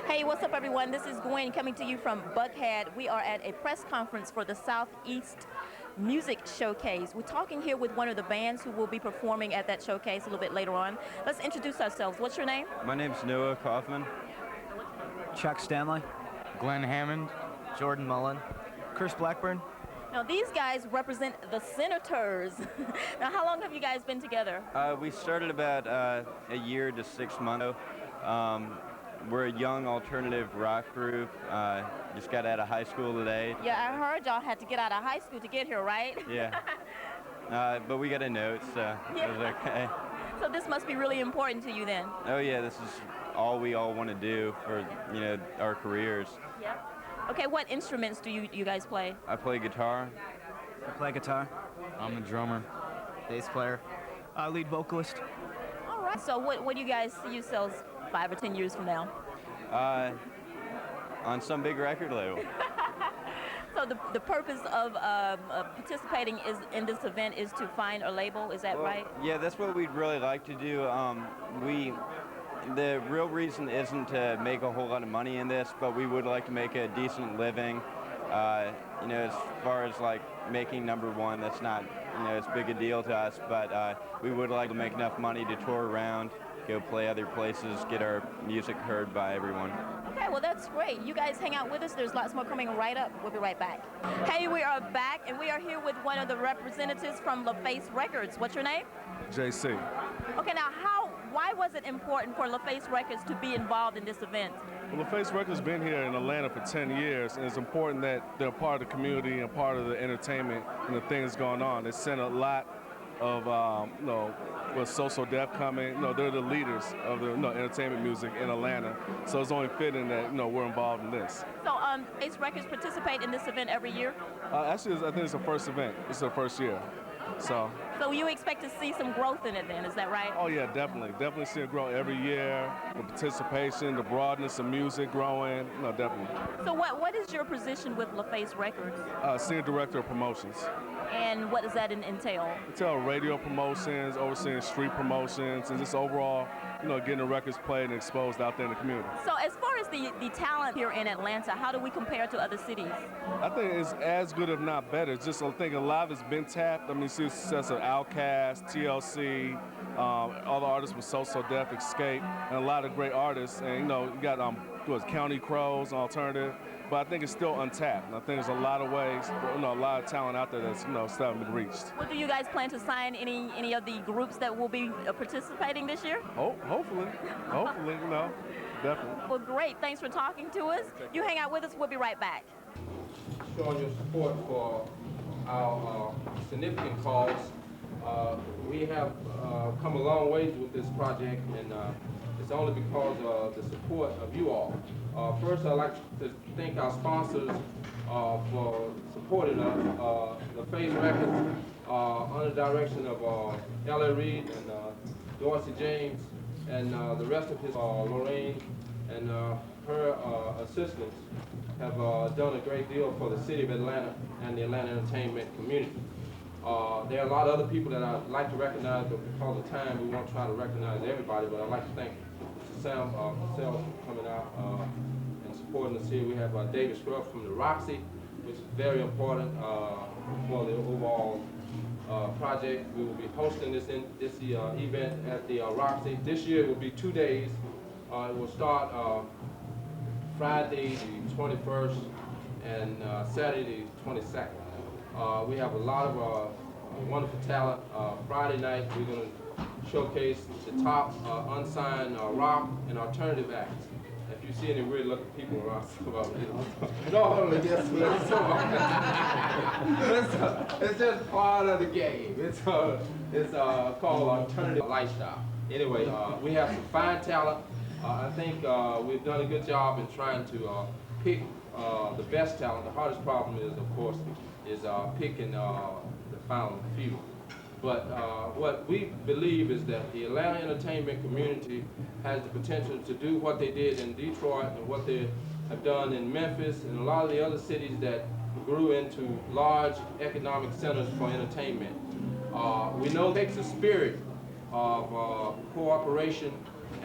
Hey, what's up, everyone? This is Gwen coming to you from Buckhead. We are at a press conference for the Southeast Music Showcase. We're talking here with one of the bands who will be performing at that showcase a little bit later on. Let's introduce ourselves. What's your name? My name's Noah Kaufman. Chuck Stanley. Glenn Hammond. Jordan Mullen. Chris Blackburn. Now, these guys represent the Senators. Now, how long have you guys been together? We started about a year to 6 months ago. We're a young alternative rock group. Just got out of high school today. Yeah, I heard y'all had to get out of high school to get here, right? Yeah. But we got a note, so it was okay. So this must be really important to you then. Oh yeah, this is all we all want to do for, our careers. Yeah. Okay, what instruments do you guys play? I play guitar. I play guitar. I'm the drummer. Bass player. Lead vocalist. All right. So what do you guys see yourselves 5 or 10 years from now? On some big record label. So the purpose of participating in this event is to find a label, is that right? Yeah, that's what we'd really like to do. The real reason isn't to make a whole lot of money in this, but we would like to make a decent living. As far as like making #1, that's not, as big a deal to us, but we would like to make enough money to tour around, go play other places, get our music heard by everyone. Okay, well that's great. You guys hang out with us. There's lots more coming right up. We'll be right back. Hey, we are back, and we are here with one of the representatives from LaFace Records. What's your name? JC. Okay, now why was it important for LaFace Records to be involved in this event? Well, LaFace Records has been here in Atlanta for 10 years, and it's important that they're part of the community and part of the entertainment and the things going on. They sent a lot of, with Social Def coming, they're the leaders of the entertainment music in Atlanta. So it's only fitting that we're involved in this. So Ace Records participate in this event every year? Actually, I think it's the first event. It's the first year. So you expect to see some growth in it then, is that right? Oh yeah, definitely. Definitely see it grow every year. The participation, the broadness of music growing. Definitely. So what is your position with LaFace Records? Senior Director of Promotions. And what does that entail? Entail radio promotions, overseeing street promotions, and just overall, getting the records played and exposed out there in the community. So as far as the talent here in Atlanta, how do we compare to other cities? I think it's as good, if not better. Just I think a lot of it's been tapped. I mean, see the success of Outkast, TLC, other artists with So Def, Escape, and a lot of great artists. And you got County Crows, alternative. But I think it's still untapped. I think there's a lot of ways, a lot of talent out there that's still haven't been reached. Well, do you guys plan to sign any of the groups that will be participating this year? Hopefully, definitely. Well, great. Thanks for talking to us. You hang out with us. We'll be right back. Showing your support for our significant cause. We have come a long way with this project, and it's only because of the support of you all. First, I'd like to thank our sponsors for supporting us. LaFace Records, under the direction of L.A. Reid and Dorsey James, and the rest of his Lorraine and her assistants have done a great deal for the city of Atlanta and the Atlanta entertainment community. There are a lot of other people that I'd like to recognize, but because of time, we won't try to recognize everybody, but I'd like to thank Sam myself for coming out and supporting us here. We have David Scruggs from the Roxy, which is very important for the overall project. We will be hosting this event at the Roxy. This year it will be 2 days. It will start Friday the 21st and Saturday the 22nd. We have a lot of wonderful talent. Friday night we're going to showcase the top unsigned rock and alternative acts. If you see any weird looking people around, it's just part of the game. It's called alternative lifestyle. Anyway, we have some fine talent. I think we've done a good job in trying to pick the best talent. The hardest problem is, of course, picking the final few. But what we believe is that the Atlanta entertainment community has the potential to do what they did in Detroit and what they have done in Memphis and a lot of the other cities that grew into large economic centers for entertainment. We know it takes a spirit of cooperation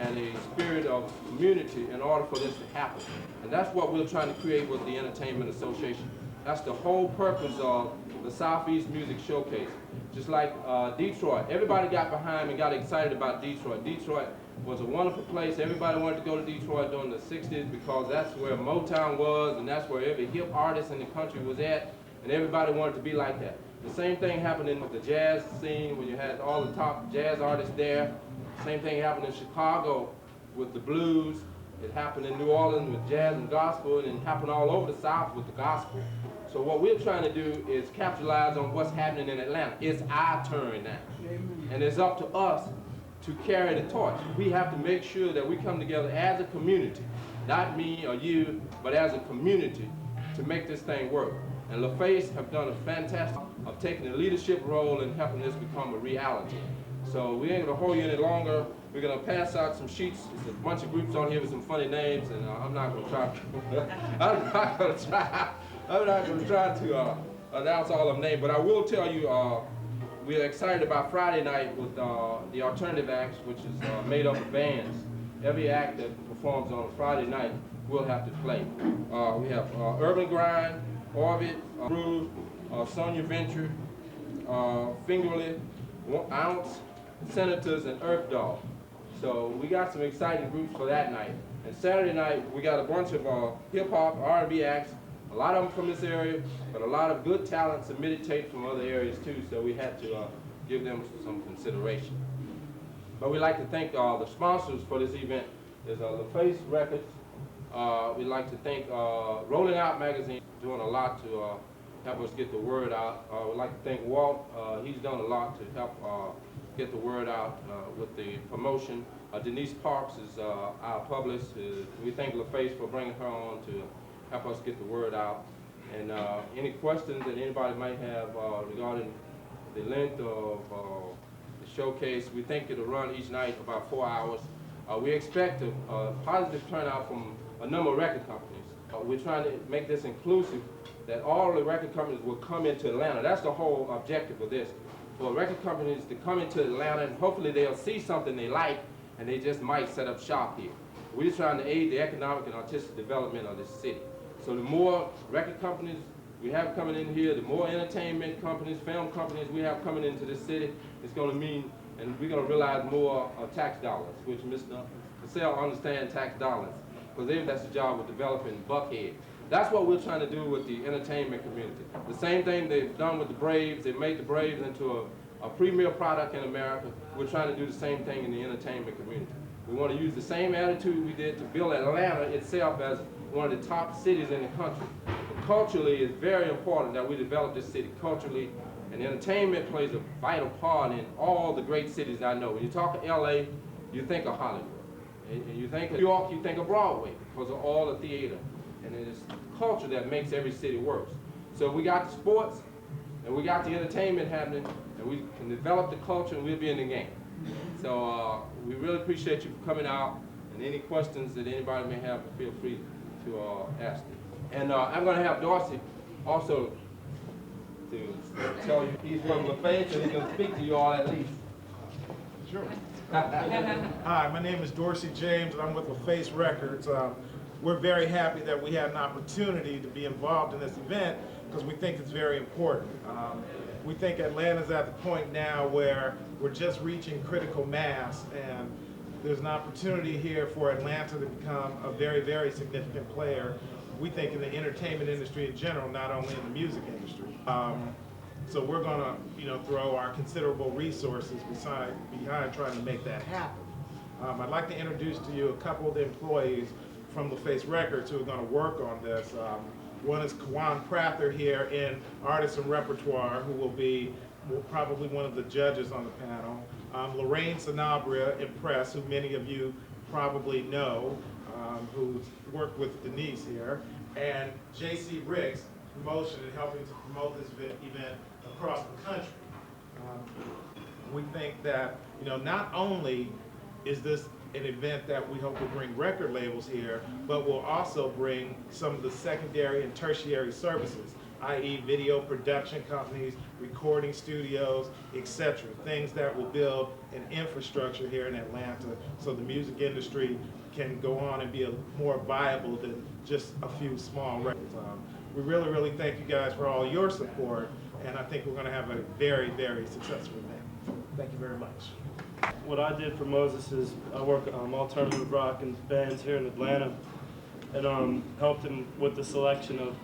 and a spirit of community in order for this to happen. And that's what we're trying to create with the Entertainment Association. That's the whole purpose of the Southeast Music Showcase. Just like Detroit, everybody got behind and got excited about Detroit. Detroit was a wonderful place. Everybody wanted to go to Detroit during the 60s because that's where Motown was, and that's where every hip artist in the country was at, and everybody wanted to be like that. The same thing happened in the jazz scene when you had all the top jazz artists there. Same thing happened in Chicago with the blues. It happened in New Orleans with jazz and gospel, and it happened all over the South with the gospel. So what we're trying to do is capitalize on what's happening in Atlanta. It's our turn now. And it's up to us to carry the torch. We have to make sure that we come together as a community, not me or you, but as a community to make this thing work. And LaFace have done a fantastic of taking a leadership role in helping this become a reality. So we ain't gonna hold you any longer. We're gonna pass out some sheets. There's a bunch of groups on here with some funny names, and I'm not gonna try to announce all of them names, but I will tell you we're excited about Friday night with the alternative acts, which is made up of bands. Every act that performs on Friday night will have to play. We have Urban Grind, Orbit, Brood, Sonia Venture, Fingerly, Ounce, Senators, and Earth Dog. So we got some exciting groups for that night. And Saturday night, we got a bunch of hip-hop, R&B acts, a lot of them from this area, but a lot of good talent submitted tapes from other areas too, so we had to give them some consideration. But we'd like to thank the sponsors for this event. There's LaFace Records. We'd like to thank Rolling Out Magazine, doing a lot to help us get the word out. We'd like to thank Walt. He's done a lot to help get the word out with the promotion. Denise Parks is our publicist. We thank LaFace for bringing her on to help us get the word out. And any questions that anybody might have regarding the length of the showcase, we think it'll run each night about 4 hours. We expect a positive turnout from a number of record companies. We're trying to make this inclusive, that all the record companies will come into Atlanta. That's the whole objective of this. For record companies to come into Atlanta, and hopefully they'll see something they like, and they just might set up shop here. We're trying to aid the economic and artistic development of this city. So the more record companies we have coming in here, the more entertainment companies, film companies we have coming into this city, it's going to mean, and we're going to realize more tax dollars, which Mr. Cassell understands tax dollars, because that's the job of developing Buckhead. That's what we're trying to do with the entertainment community. The same thing they've done with the Braves. They've made the Braves into a premier product in America. We're trying to do the same thing in the entertainment community. We want to use the same attitude we did to build Atlanta itself as one of the top cities in the country. But culturally, it's very important that we develop this city culturally, and entertainment plays a vital part in all the great cities I know. When you talk of LA, you think of Hollywood. And you think of New York, you think of Broadway because of all the theater. And it is culture that makes every city work. So we got the sports, and we got the entertainment happening, and we can develop the culture, and we'll be in the game. So we really appreciate you for coming out, and any questions that anybody may have, feel free to ask them. And I'm going to have Dorsey also to tell you he's from LaFace, and he can speak to you all at least. Sure. Hi, my name is Dorsey James, and I'm with LaFace Records. We're very happy that we had an opportunity to be involved in this event because we think it's very important. We think Atlanta's at the point now where we're just reaching critical mass, and there's an opportunity here for Atlanta to become a very, very significant player, we think, in the entertainment industry in general, not only in the music industry. So we're going to, throw our considerable resources behind trying to make that happen. I'd like to introduce to you a couple of the employees from LaFace Records who are going to work on this. One is Kawan Prather here in Artists and Repertoire, who will be probably one of the judges on the panel. Lorraine Sanabria in Press, who many of you probably know, who's worked with Denise here, and J.C. Briggs, promotion and helping to promote this event across the country. We think that, not only is this an event that we hope will bring record labels here, but will also bring some of the secondary and tertiary services. i.e. video production companies, recording studios, etc. Things that will build an infrastructure here in Atlanta so the music industry can go on and be more viable than just a few small records. We really, really thank you guys for all your support, and I think we're going to have a very, very successful event. Thank you very much. What I did for Moses is I work alternative rock and bands here in Atlanta, and helped him with the selection of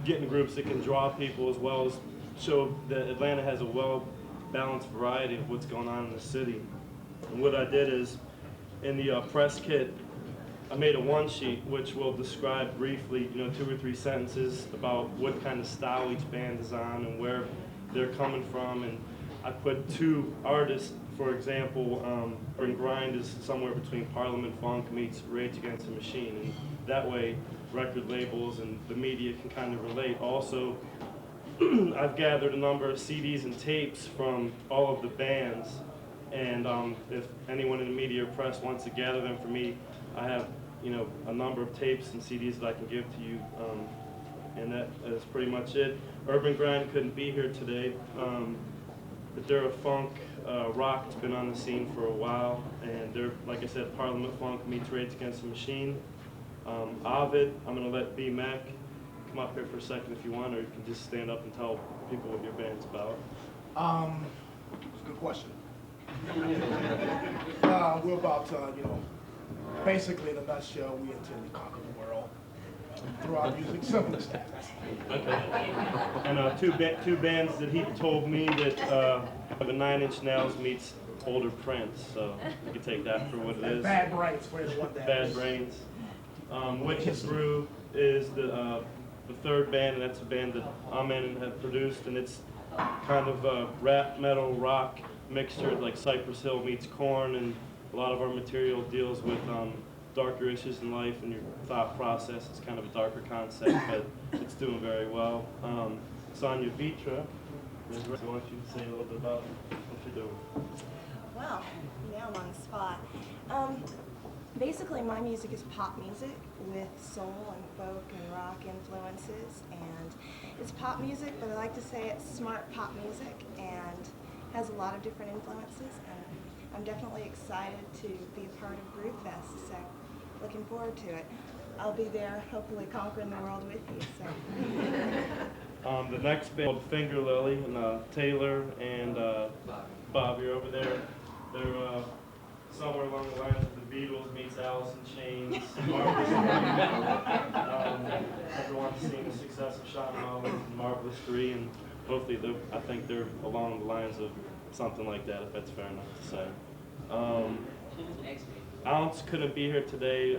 getting groups that can draw people as well as show that Atlanta has a well-balanced variety of what's going on in the city. And what I did is, in the press kit, I made a one sheet which will describe briefly, 2 or 3 sentences about what kind of style each band is on and where they're coming from. And I put 2 artists, for example, Urban Grind is somewhere between Parliament Funk meets Rage Against the Machine, and that way record labels and the media can kind of relate. Also, I've gathered a number of CDs and tapes from all of the bands, and if anyone in the media or press wants to gather them for me, I have a number of tapes and CDs that I can give to you, and that is pretty much it. Urban Grind couldn't be here today, but they're a funk rock that's been on the scene for a while, and they're, like I said, Parliament Funk meets Rage Against the Machine. Ovid, I'm going to let B Mac come up here for a second if you want, or you can just stand up and tell people what your band's about. It's a good question. We're about, basically in a nutshell, we intend to conquer the world through our music, simple as that. Okay. And two bands that he told me that have a 9 Inch Nails meets older Prince, so you can take that for what it is. Bad Brains, for what that Bad is. Brains. Witch's Brew is the 3rd band, and that's a band that Amen had produced, and it's kind of a rap, metal, rock mixture, like Cypress Hill meets Korn, and a lot of our material deals with darker issues in life and your thought process. It's kind of a darker concept, but it's doing very well. Sonia Vitra, I want you to say a little bit about what you're doing. Well, now I'm on the spot. Basically, my music is pop music with soul and folk and rock influences, and it's pop music, but I like to say it's smart pop music and has a lot of different influences, and I'm definitely excited to be a part of Groove Fest, so looking forward to it. I'll be there, hopefully conquering the world with you. So. The next band called Finger Lily, and Taylor and Bob, you're over there. They're somewhere along the lines of the Beatles meets Alice in Chains. Everyone's seen the success of Sean Mullins and Marvelous 3, and hopefully I think they're along the lines of something like that, if that's fair enough to say. Ounce couldn't be here today.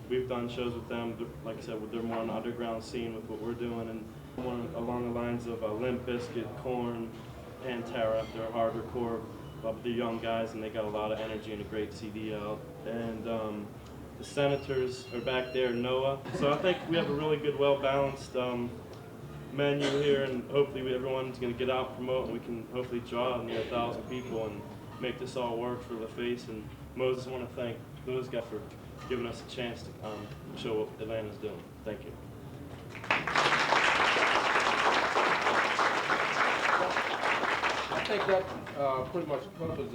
We've done shows with them. Like I said, they're more on the underground scene with what we're doing, and more along the lines of Limp Bizkit, Korn, and Tara. They're harder core, but they're young guys, and they got a lot of energy and a great CD out. And the Senators are back there, Noah. So I think we have a really good, well-balanced menu here, and hopefully everyone's going to get out and promote, and we can hopefully draw near 1,000 people and make this all work for LaFace. And Moses, I want to thank those guys for giving us a chance to show what Atlanta's doing. Thank you. I think that pretty much covers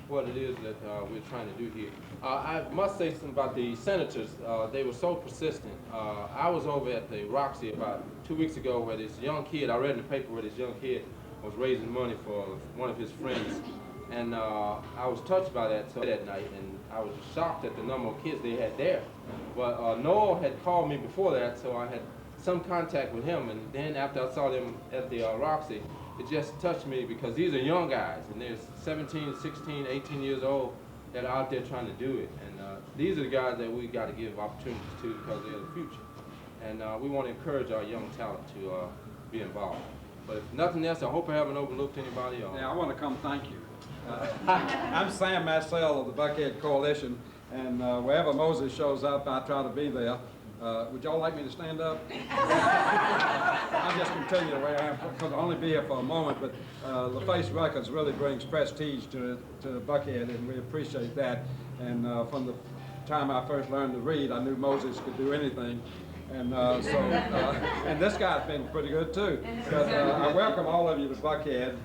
what it is that we're trying to do here. I must say something about the Senators. They were so persistent. I was over at the Roxy about 2 weeks ago where this young kid, I read in the paper where this young kid was raising money for one of his friends. And I was touched by that that night, and I was shocked at the number of kids they had there. But Noel had called me before that, so I had some contact with him. And then after I saw them at the Roxy, it just touched me because these are young guys, and they're 17, 16, 18 years old that are out there trying to do it. And these are the guys that we got to give opportunities to because they're the future. And we want to encourage our young talent to be involved. But if nothing else, I hope I haven't overlooked anybody else. Yeah, I want to come thank you. I'm Sam Massell of the Buckhead Coalition, and wherever Moses shows up, I try to be there. Would y'all like me to stand up? I'll just continue the way I am, because I'll only be here for a moment, but LaFace Records really brings prestige to Buckhead, and we appreciate that. And from the time I first learned to read, I knew Moses could do anything. And this guy's been pretty good too. But I welcome all of you to Buckhead.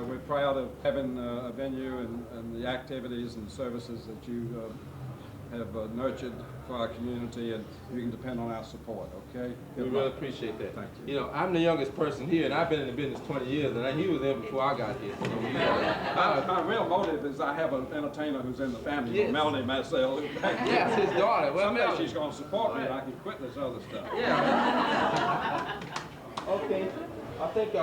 We're proud of having a venue and the activities and services that you have nurtured for our community, and you can depend on our support, okay? We really appreciate that. Thank you. You know, I'm the youngest person here, and I've been in the business 20 years, and he was there before I got here. My real motive is I have an entertainer who's in the family, Yes. Melanie Marcel. Yes, his daughter. Well, Someday Melanie. she's going to support me, and I can quit this other stuff. Yeah. Okay. I think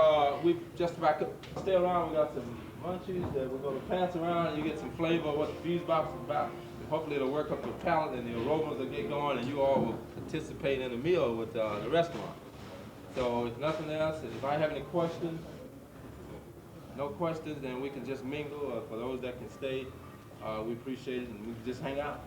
we just about could stay around. We got some munchies that we're going to pass around, and you get some flavor of what the fuse box is about. Hopefully it'll work up your palate and the aromas will get going, and you all will participate in a meal with the restaurant. So if nothing else, if I have any questions, no questions, then we can just mingle. For those that can stay, we appreciate it, and we can just hang out.